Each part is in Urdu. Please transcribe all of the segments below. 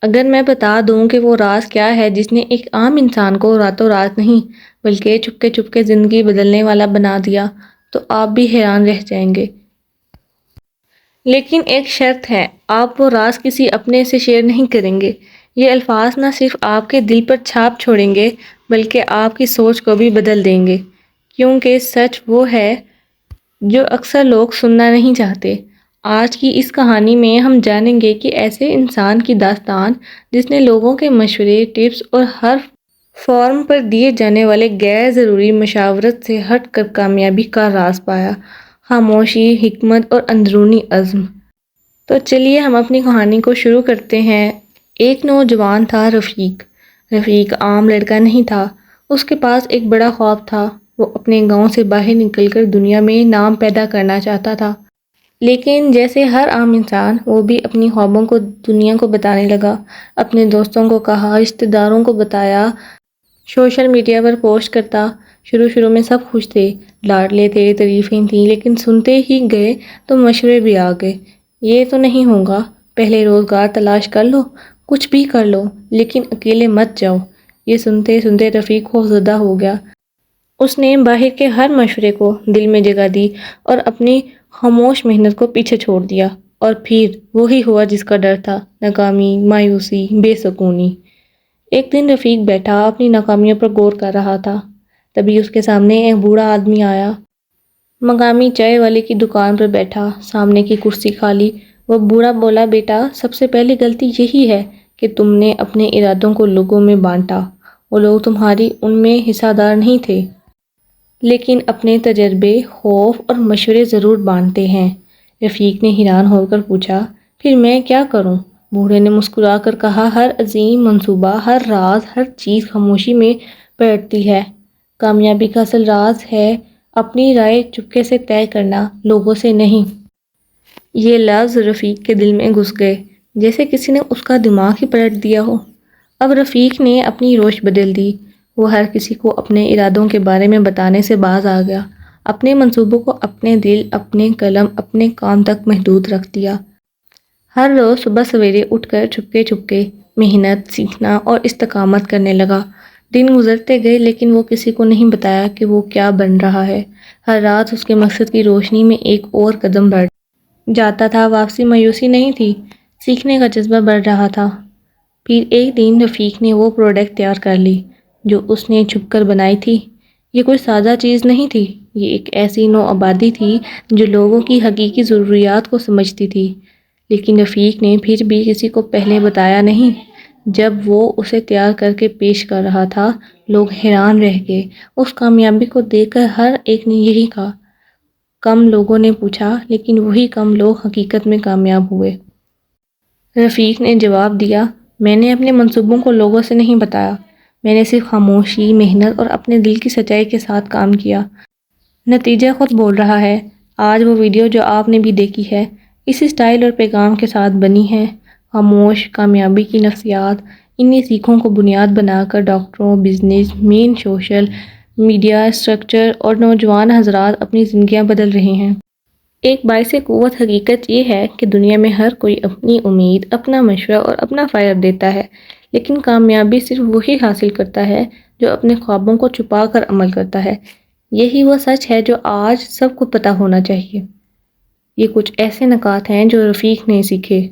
اگر میں بتا دوں کہ وہ راز کیا ہے جس نے ایک عام انسان کو راتوں رات نہیں بلکہ چپکے چپکے زندگی بدلنے والا بنا دیا تو آپ بھی حیران رہ جائیں گے۔ لیکن ایک شرط ہے، آپ وہ راز کسی اپنے سے شیئر نہیں کریں گے۔ یہ الفاظ نہ صرف آپ کے دل پر چھاپ چھوڑیں گے بلکہ آپ کی سوچ کو بھی بدل دیں گے، کیونکہ سچ وہ ہے جو اکثر لوگ سننا نہیں چاہتے۔ آج کی اس کہانی میں ہم جانیں گے کہ ایسے انسان کی داستان جس نے لوگوں کے مشورے، ٹپس اور ہر فورم پر دیے جانے والے غیر ضروری مشاورت سے ہٹ کر کامیابی کا راز پایا، خاموشی، حکمت اور اندرونی عزم۔ تو چلیے ہم اپنی کہانی کو شروع کرتے ہیں۔ ایک نوجوان تھا، رفیق۔ رفیق عام لڑکا نہیں تھا، اس کے پاس ایک بڑا خواب تھا۔ وہ اپنے گاؤں سے باہر نکل کر دنیا میں نام پیدا کرنا چاہتا تھا۔ لیکن جیسے ہر عام انسان، وہ بھی اپنی خوابوں کو دنیا کو بتانے لگا۔ اپنے دوستوں کو کہا، رشتہ داروں کو بتایا، سوشل میڈیا پر پوسٹ کرتا۔ شروع میں سب خوش تھے، لاڈلے تھے، تعریفیں تھیں، لیکن سنتے ہی گئے تو مشورے بھی آ گئے۔ یہ تو نہیں ہوگا، پہلے روزگار تلاش کر لو، کچھ بھی کر لو، لیکن اکیلے مت جاؤ۔ یہ سنتے سنتے رفیق خوفزدہ ہو گیا۔ اس نے باہر کے ہر مشورے کو دل میں جگہ دی اور اپنی خاموش محنت کو پیچھے چھوڑ دیا، اور پھر وہی ہوا جس کا ڈر تھا، ناکامی، مایوسی، بے سکونی۔ ایک دن رفیق بیٹھا اپنی ناکامیوں پر غور کر رہا تھا، تبھی اس کے سامنے ایک بوڑھا آدمی آیا۔ مقامی چائے والے کی دکان پر بیٹھا، سامنے کی کرسی خالی۔ وہ بوڑھا بولا، بیٹا، سب سے پہلی غلطی یہی ہے کہ تم نے اپنے ارادوں کو لوگوں میں بانٹا۔ وہ لوگ تمہاری ان میں حصہ دار نہیں تھے، لیکن اپنے تجربے، خوف اور مشورے ضرور بانٹتے ہیں۔ رفیق نے حیران ہو کر پوچھا، پھر میں کیا کروں؟ بوڑھے نے مسکرا کر کہا، ہر عظیم منصوبہ، ہر راز، ہر چیز خاموشی میں بیٹھتی ہے۔ کامیابی کا اصل راز ہے اپنی رائے چپکے سے طے کرنا، لوگوں سے نہیں۔ یہ لفظ رفیق کے دل میں گھس گئے، جیسے کسی نے اس کا دماغ ہی پلٹ دیا ہو۔ اب رفیق نے اپنی روش بدل دی۔ وہ ہر کسی کو اپنے ارادوں کے بارے میں بتانے سے باز آ گیا، اپنے منصوبوں کو اپنے دل، اپنے قلم، اپنے کام تک محدود رکھ دیا۔ ہر روز صبح سویرے اٹھ کر چپکے چپکے محنت، سیکھنا اور استقامت کرنے لگا۔ دن گزرتے گئے لیکن وہ کسی کو نہیں بتایا کہ وہ کیا بن رہا ہے۔ ہر رات اس کے مقصد کی روشنی میں ایک اور قدم بڑھ جاتا تھا۔ واپسی مایوسی نہیں تھی، سیکھنے کا جذبہ بڑھ رہا تھا۔ پھر ایک دن رفیق نے وہ پروڈکٹ تیار کر لی جو اس نے چھپ کر بنائی تھی۔ یہ کوئی سادہ چیز نہیں تھی، یہ ایک ایسی نو آبادی تھی جو لوگوں کی حقیقی ضروریات کو سمجھتی تھی۔ لیکن رفیق نے پھر بھی کسی کو پہلے بتایا نہیں۔ جب وہ اسے تیار کر کے پیش کر رہا تھا، لوگ حیران رہ گئے۔ اس کامیابی کو دیکھ کر ہر ایک نے یہی کہا۔ کم لوگوں نے پوچھا، لیکن وہی کم لوگ حقیقت میں کامیاب ہوئے۔ رفیق نے جواب دیا، میں نے اپنے منصوبوں کو لوگوں سے نہیں بتایا، میں نے صرف خاموشی، محنت اور اپنے دل کی سچائی کے ساتھ کام کیا۔ نتیجہ خود بول رہا ہے۔ آج وہ ویڈیو جو آپ نے بھی دیکھی ہے، اسی سٹائل اور پیغام کے ساتھ بنی ہے۔ خاموش کامیابی کی نفسیات، انہی سیکھوں کو بنیاد بنا کر ڈاکٹروں، business man, social media structure اور نوجوان حضرات اپنی زندگیاں بدل رہے ہیں۔ ایک باعث قوت حقیقت یہ ہے کہ دنیا میں ہر کوئی اپنی امید، اپنا مشورہ اور اپنا فائدہ دیتا ہے، لیکن کامیابی صرف وہی حاصل کرتا ہے جو اپنے خوابوں کو چھپا کر عمل کرتا ہے۔ یہی وہ سچ ہے جو آج سب کو پتہ ہونا چاہیے۔ یہ کچھ ایسے نکات ہیں جو رفیق نے سیکھے۔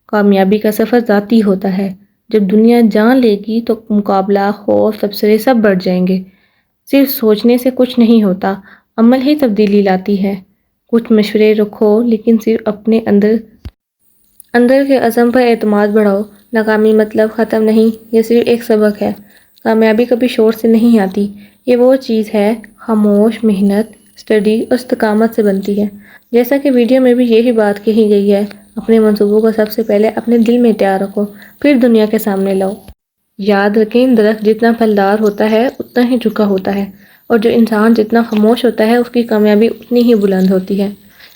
کامیابی کا سفر ذاتی ہوتا ہے۔ جب دنیا جان لے گی تو مقابلہ، خوف، تبصرے سب بڑھ جائیں گے۔ صرف سوچنے سے کچھ نہیں ہوتا، عمل ہی تبدیلی لاتی ہے۔ کچھ مشورے رکھو، لیکن صرف اپنے اندر کے عزم پر اعتماد بڑھاؤ۔ ناکامی مطلب ختم نہیں، یہ صرف ایک سبق ہے۔ کامیابی کبھی شور سے نہیں آتی، یہ وہ چیز ہے خاموش محنت، اسٹڈی اور استقامت سے بنتی ہے۔ جیسا کہ ویڈیو میں بھی یہی بات کہی گئی ہے، اپنے منصوبوں کو سب سے پہلے اپنے دل میں تیار رکھو، پھر دنیا کے سامنے لاؤ۔ یاد رکھیں، درخت جتنا پھلدار ہوتا ہے اتنا ہی جھکا ہوتا ہے، اور جو انسان جتنا خاموش ہوتا ہے اس کی کامیابی اتنی ہی بلند ہوتی ہے۔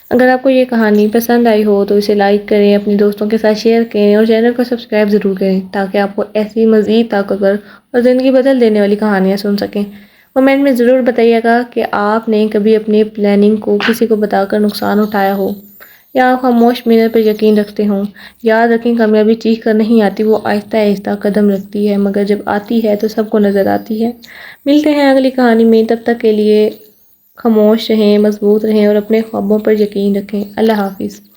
اگر آپ کو یہ کہانی پسند آئی ہو تو اسے لائک کریں، اپنے دوستوں کے ساتھ شیئر کریں اور چینل کو سبسکرائب ضرور کریں تاکہ آپ کو ایسی مزید طاقتور اور زندگی بدل دینے والی کہانیاں سن سکیں۔ کمنٹ میں ضرور بتائیے گا کہ آپ نے کبھی اپنے پلاننگ کو کسی کو بتا کر نقصان اٹھایا ہو یا آپ خاموش محنت پر یقین رکھتے ہوں۔ یاد رکھیں کامیابی چیخ کر نہیں آتی، وہ آہستہ آہستہ قدم رکھتی ہے، مگر جب آتی ہے تو سب کو نظر آتی ہے۔ ملتے ہیں اگلی کہانی میں، تب تک کے لیے خاموش رہیں، مضبوط رہیں اور اپنے خوابوں پر یقین رکھیں۔ اللہ حافظ۔